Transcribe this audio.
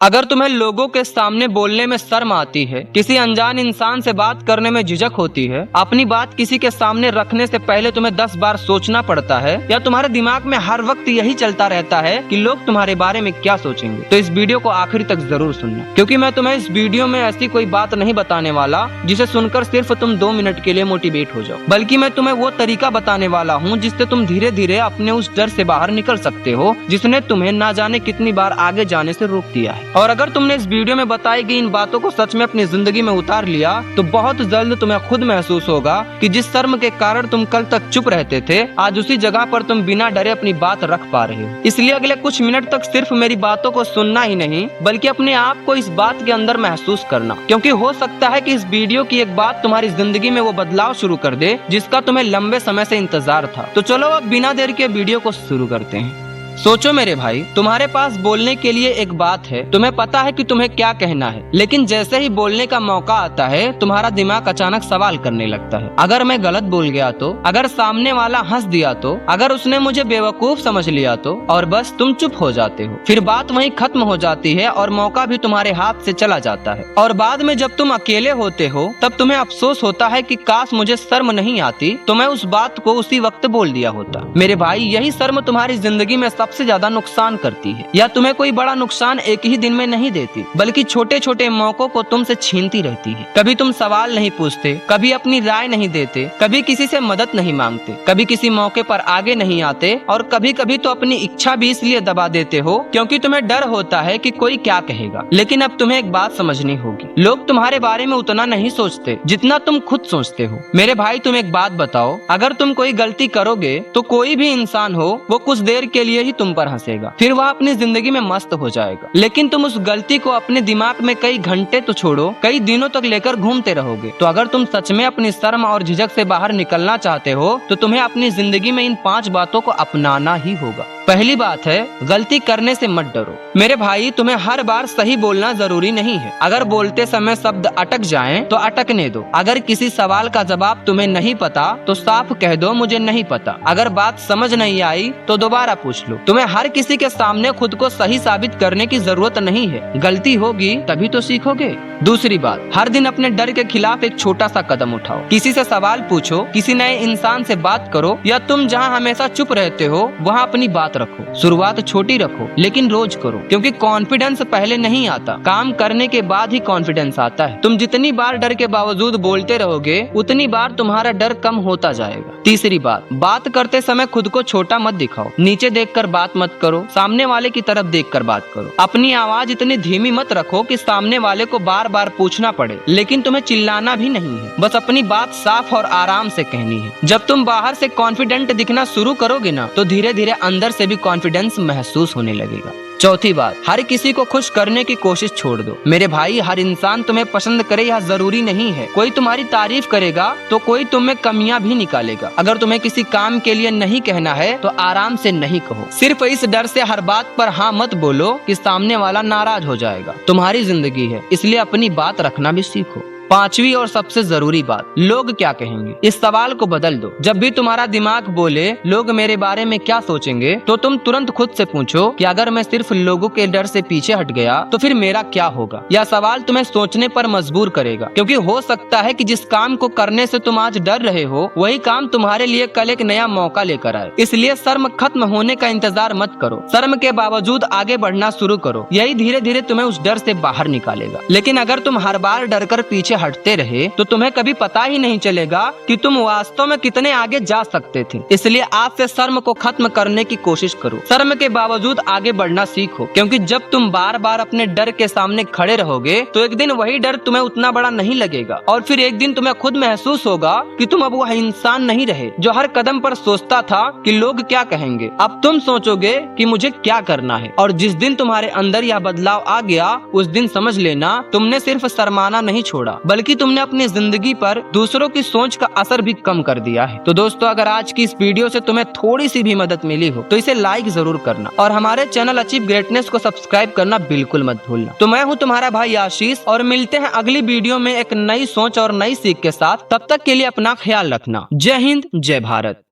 अगर तुम्हें लोगों के सामने बोलने में शर्म आती है, किसी अनजान इंसान से बात करने में झिझक होती है, अपनी बात किसी के सामने रखने से पहले तुम्हें 10 बार सोचना पड़ता है, या तुम्हारे दिमाग में हर वक्त यही चलता रहता है कि लोग तुम्हारे बारे में क्या सोचेंगे, तो इस वीडियो को आखिर तक जरूर सुनना, क्योंकि मैं तुम्हें इस वीडियो में ऐसी कोई बात नहीं बताने वाला जिसे सुनकर सिर्फ तुम 2 मिनट के लिए मोटिवेट हो जाओ, बल्कि मैं तुम्हें वो तरीका बताने वाला हूँ जिससे तुम धीरे धीरे अपने उस डर से बाहर निकल सकते हो जिसने तुम्हें ना जाने कितनी बार आगे जाने से रोक दिया है। और अगर तुमने इस वीडियो में बताई गई इन बातों को सच में अपनी जिंदगी में उतार लिया तो बहुत जल्द तुम्हें खुद महसूस होगा कि जिस शर्म के कारण तुम कल तक चुप रहते थे, आज उसी जगह पर तुम बिना डरे अपनी बात रख पा रहे हो। इसलिए अगले कुछ मिनट तक सिर्फ मेरी बातों को सुनना ही नहीं बल्कि अपने आप को इस बात के अंदर महसूस करना, क्योंकि हो सकता है कि इस वीडियो की एक बात तुम्हारी जिंदगी में वो बदलाव शुरू कर दे जिसका तुम्हें लंबे समय से इंतजार था। तो चलो अब बिना देर के वीडियो को शुरू करते हैं। सोचो मेरे भाई, तुम्हारे पास बोलने के लिए एक बात है, तुम्हें पता है कि तुम्हें क्या कहना है, लेकिन जैसे ही बोलने का मौका आता है तुम्हारा दिमाग अचानक सवाल करने लगता है। अगर मैं गलत बोल गया तो, अगर सामने वाला हंस दिया तो, अगर उसने मुझे बेवकूफ समझ लिया तो, और बस तुम चुप हो जाते हो। फिर बात वहीं खत्म हो जाती है और मौका भी तुम्हारे हाथ से चला जाता है। और बाद में जब तुम अकेले होते हो तब तुम्हें अफसोस होता है कि काश मुझे शर्म नहीं आती तो मैं उस बात को उसी वक्त बोल दिया होता। मेरे भाई, यही शर्म तुम्हारी जिंदगी में सबसे ज्यादा नुकसान करती है। या तुम्हें कोई बड़ा नुकसान एक ही दिन में नहीं देती, बल्कि छोटे छोटे मौकों को तुमसे छीनती रहती है। कभी तुम सवाल नहीं पूछते, कभी अपनी राय नहीं देते, कभी किसी से मदद नहीं मांगते, कभी किसी मौके पर आगे नहीं आते, और कभी कभी तो अपनी इच्छा भी इसलिए दबा देते हो क्योंकि तुम्हें डर होता है कि कोई क्या कहेगा। लेकिन अब तुम्हें एक बात समझनी होगी, लोग तुम्हारे बारे में उतना नहीं सोचते जितना तुम खुद सोचते हो। मेरे भाई, तुम एक बात बताओ, अगर तुम कोई गलती करोगे तो कोई भी इंसान हो वो कुछ देर के लिए ही तुम पर हंसेगा, फिर वह अपनी जिंदगी में मस्त हो जाएगा। लेकिन तुम उस गलती को अपने दिमाग में कई घंटे तो छोड़ो, कई दिनों तक लेकर घूमते रहोगे। तो अगर तुम सच में अपनी शर्म और झिझक से बाहर निकलना चाहते हो तो तुम्हें अपनी जिंदगी में इन 5 बातों को अपनाना ही होगा। पहली बात है, गलती करने से मत डरो। मेरे भाई, तुम्हें हर बार सही बोलना जरूरी नहीं है। अगर बोलते समय शब्द अटक जाएं तो अटकने दो। अगर किसी सवाल का जवाब तुम्हें नहीं पता तो साफ कह दो मुझे नहीं पता। अगर बात समझ नहीं आई तो दोबारा पूछ लो। तुम्हें हर किसी के सामने खुद को सही साबित करने की जरूरत नहीं है। गलती होगी तभी तो सीखोगे। दूसरी बात, हर दिन अपने डर के खिलाफ एक छोटा सा कदम उठाओ। किसी से सवाल पूछो, किसी नए इंसान से बात करो, या तुम जहाँ हमेशा चुप रहते हो वहाँ अपनी बात रखो। शुरुआत छोटी रखो लेकिन रोज करो, क्योंकि कॉन्फिडेंस पहले नहीं आता, काम करने के बाद ही कॉन्फिडेंस आता है। तुम जितनी बार डर के बावजूद बोलते रहोगे उतनी बार तुम्हारा डर कम होता जाएगा। तीसरी बात करते समय खुद को छोटा मत दिखाओ। नीचे देखकर बात मत करो, सामने वाले की तरफ देखकर बात करो। अपनी आवाज इतनी धीमी मत रखो कि सामने वाले को बार बार पूछना पड़े, लेकिन तुम्हें चिल्लाना भी नहीं है, बस अपनी बात साफ और आराम से कहनी है। जब तुम बाहर से कॉन्फिडेंट दिखना शुरू करोगे ना तो धीरे धीरे अंदर से भी कॉन्फिडेंस महसूस होने लगेगा। चौथी बात, हर किसी को खुश करने की कोशिश छोड़ दो। मेरे भाई, हर इंसान तुम्हें पसंद करे यह जरूरी नहीं है। कोई तुम्हारी तारीफ करेगा तो कोई तुम्हें कमियां भी निकालेगा। अगर तुम्हें किसी काम के लिए नहीं कहना है तो आराम से नहीं कहो। सिर्फ इस डर से हर बात पर हाँ मत बोलो कि सामने वाला नाराज हो जाएगा। तुम्हारी जिंदगी है, इसलिए अपनी बात रखना भी सीखो। पांचवी और सबसे जरूरी बात, लोग क्या कहेंगे, इस सवाल को बदल दो। जब भी तुम्हारा दिमाग बोले लोग मेरे बारे में क्या सोचेंगे तो तुम तुरंत खुद से पूछो कि अगर मैं सिर्फ लोगों के डर से पीछे हट गया तो फिर मेरा क्या होगा। यह सवाल तुम्हें सोचने पर मजबूर करेगा, क्योंकि हो सकता है कि जिस काम को करने से तुम आज डर रहे हो वही काम तुम्हारे लिए कल एक नया मौका लेकर आए। इसलिए शर्म खत्म होने का इंतजार मत करो, शर्म के बावजूद आगे बढ़ना शुरू करो। यही धीरे धीरे तुम्हें उस डर से बाहर निकालेगा। लेकिन अगर तुम हर बार डर कर पीछे हटते रहे तो तुम्हें कभी पता ही नहीं चलेगा कि तुम वास्तव में कितने आगे जा सकते थे। इसलिए आज से शर्म को खत्म करने की कोशिश करो। शर्म के बावजूद आगे बढ़ना सीखो, क्योंकि जब तुम बार बार अपने डर के सामने खड़े रहोगे तो एक दिन वही डर तुम्हें उतना बड़ा नहीं लगेगा, और फिर एक दिन तुम्हें खुद महसूस होगा कि तुम अब वह इंसान नहीं रहे जो हर कदम पर सोचता था कि लोग क्या कहेंगे। अब तुम सोचोगे कि मुझे क्या करना है, और जिस दिन तुम्हारे अंदर यह बदलाव आ गया उस दिन समझ लेना तुमने सिर्फ शर्माना नहीं छोड़ा, बल्कि तुमने अपनी जिंदगी पर दूसरों की सोच का असर भी कम कर दिया है। तो दोस्तों, अगर आज की इस वीडियो से तुम्हें थोड़ी सी भी मदद मिली हो तो इसे लाइक जरूर करना, और हमारे चैनल अचीव ग्रेटनेस को सब्सक्राइब करना बिल्कुल मत भूलना। तो मैं हूँ तुम्हारा भाई आशीष, और मिलते हैं अगली वीडियो में एक नई सोच और नई सीख के साथ। तब तक के लिए अपना ख्याल रखना। जय हिंद, जय भारत।